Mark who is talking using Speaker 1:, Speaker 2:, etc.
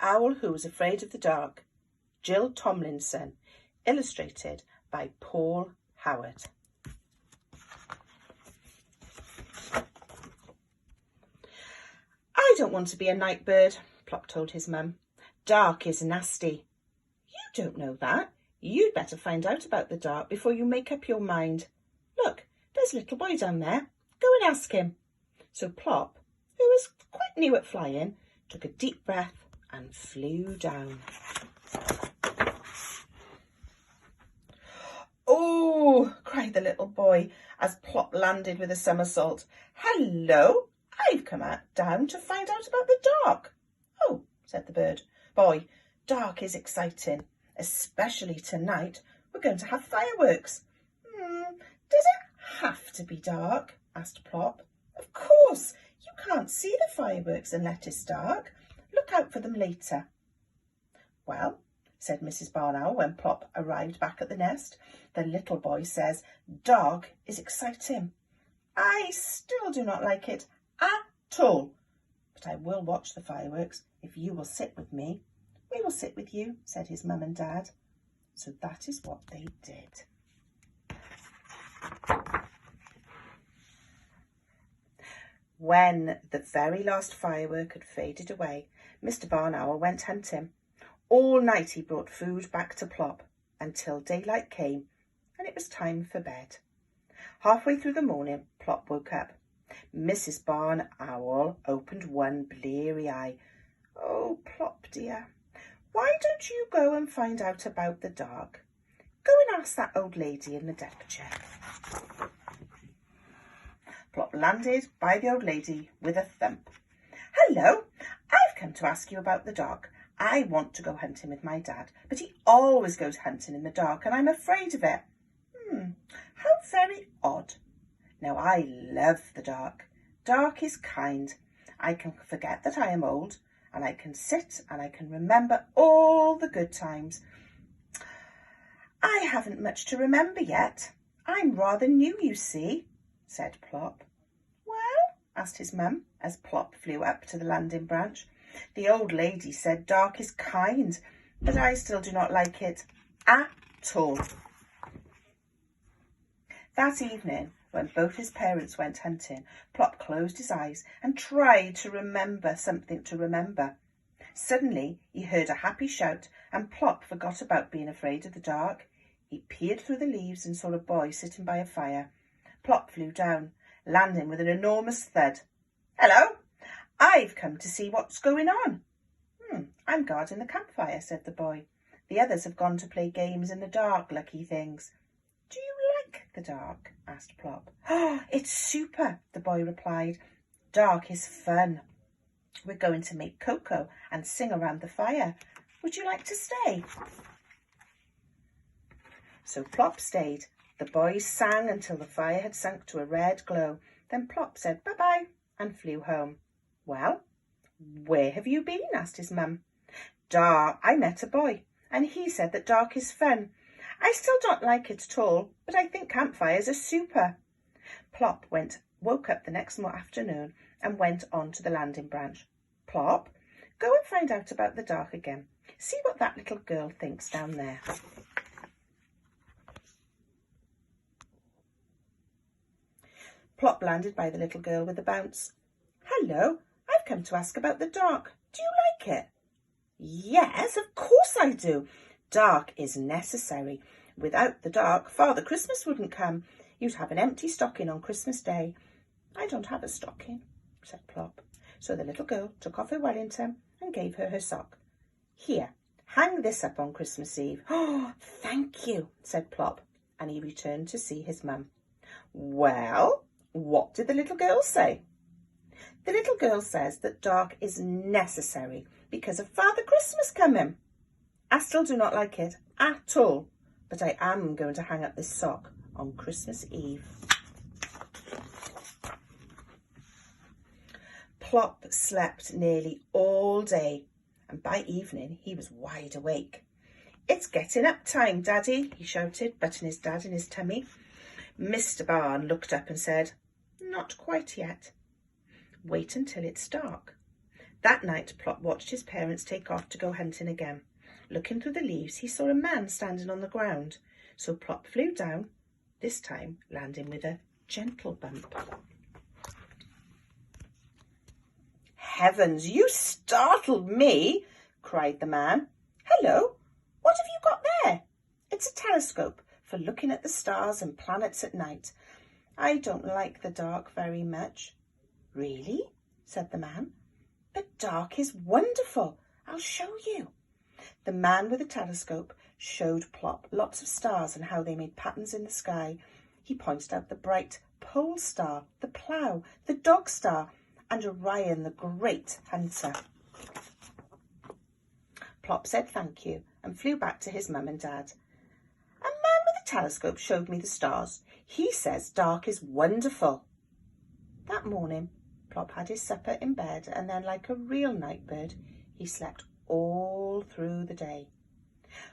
Speaker 1: Owl Who Was Afraid of the Dark, Jill Tomlinson, illustrated by Paul Howard. I don't want to be a night bird, Plop told his mum. Dark is nasty. You don't know that. You'd better find out about the dark before you make up your mind. Look, there's a little boy down there. Go and ask him. So Plop, who was quite new at flying, took a deep breath and flew down. Oh, cried the little boy as Plop landed with a somersault. Hello, I've come down to find out about the dark. Oh, said the bird. Boy, dark is exciting, especially tonight. We're going to have fireworks. Does it have to be dark? Asked Plop. Of course, you can't see the fireworks unless it's dark. Look out for them later. Well, said Mrs. Barn Owl when Plop arrived back at the nest, the little boy says, dark is exciting. I still do not like it at all, but I will watch the fireworks if you will sit with me. We will sit with you, said his mum and dad. So that is what they did. When the very last firework had faded away, Mr. Barn Owl went hunting. All night he brought food back to Plop until daylight came and it was time for bed. Halfway through the morning, Plop woke up. Mrs. Barn Owl opened one bleary eye. Oh, Plop dear, why don't you go and find out about the dark? Go and ask that old lady in the deck chair. Plop landed by the old lady with a thump. Hello, I've come to ask you about the dark. I want to go hunting with my dad, but he always goes hunting in the dark and I'm afraid of it. How very odd. Now I love the dark. Dark is kind. I can forget that I am old and I can sit and I can remember all the good times. I haven't much to remember yet. I'm rather new, you see, said Plop. Well, asked his mum as Plop flew up to the landing branch. The old lady said dark is kind, but I still do not like it at all. That evening, when both his parents went hunting, Plop closed his eyes and tried to remember something to remember. Suddenly, he heard a happy shout and Plop forgot about being afraid of the dark. He peered through the leaves and saw a boy sitting by a fire. Plop flew down, landing with an enormous thud. Hello, I've come to see what's going on. I'm guarding the campfire, said the boy. The others have gone to play games in the dark, lucky things. Do you like the dark? Asked Plop. Oh, it's super, the boy replied. Dark is fun. We're going to make cocoa and sing around the fire. Would you like to stay? So Plop stayed. The boys sang until the fire had sunk to a red glow. Then Plop said bye-bye and flew home. Well, where have you been? Asked his mum. I met a boy and he said that dark is fun. I still don't like it at all, but I think campfires are super. Plop woke up the next afternoon and went on to the landing branch. Plop, go and find out about the dark again. See what that little girl thinks down there. Plop landed by the little girl with a bounce. Hello, I've come to ask about the dark. Do you like it? Yes, of course I do. Dark is necessary. Without the dark, Father Christmas wouldn't come. You'd have an empty stocking on Christmas Day. I don't have a stocking, said Plop. So the little girl took off her Wellington and gave her sock. Here, hang this up on Christmas Eve. Oh, thank you, said Plop, and he returned to see his mum. Well, what did the little girl say? The little girl says that dark is necessary because of Father Christmas coming. I still do not like it at all, but I am going to hang up this sock on Christmas Eve. Plop slept nearly all day, and by evening he was wide awake. It's getting up time, Daddy, he shouted, butting his dad in his tummy. Mr. Barn looked up and said, Not quite yet. Wait until it's dark. That night, Plop watched his parents take off to go hunting again. Looking through the leaves, he saw a man standing on the ground. So Plop flew down, this time landing with a gentle bump. "Heavens, you startled me," cried the man. "Hello, what have you got there?" "It's a telescope for looking at the stars and planets at night. I don't like the dark very much." "Really?" said the man. "But dark is wonderful. I'll show you." The man with the telescope showed Plop lots of stars and how they made patterns in the sky. He pointed out the bright pole star, the plough, the dog star, and Orion, the great hunter. Plop said thank you and flew back to his mum and dad. "A man with a telescope showed me the stars. He says dark is wonderful." That morning, Plop had his supper in bed, and then, like a real night bird, he slept all through the day.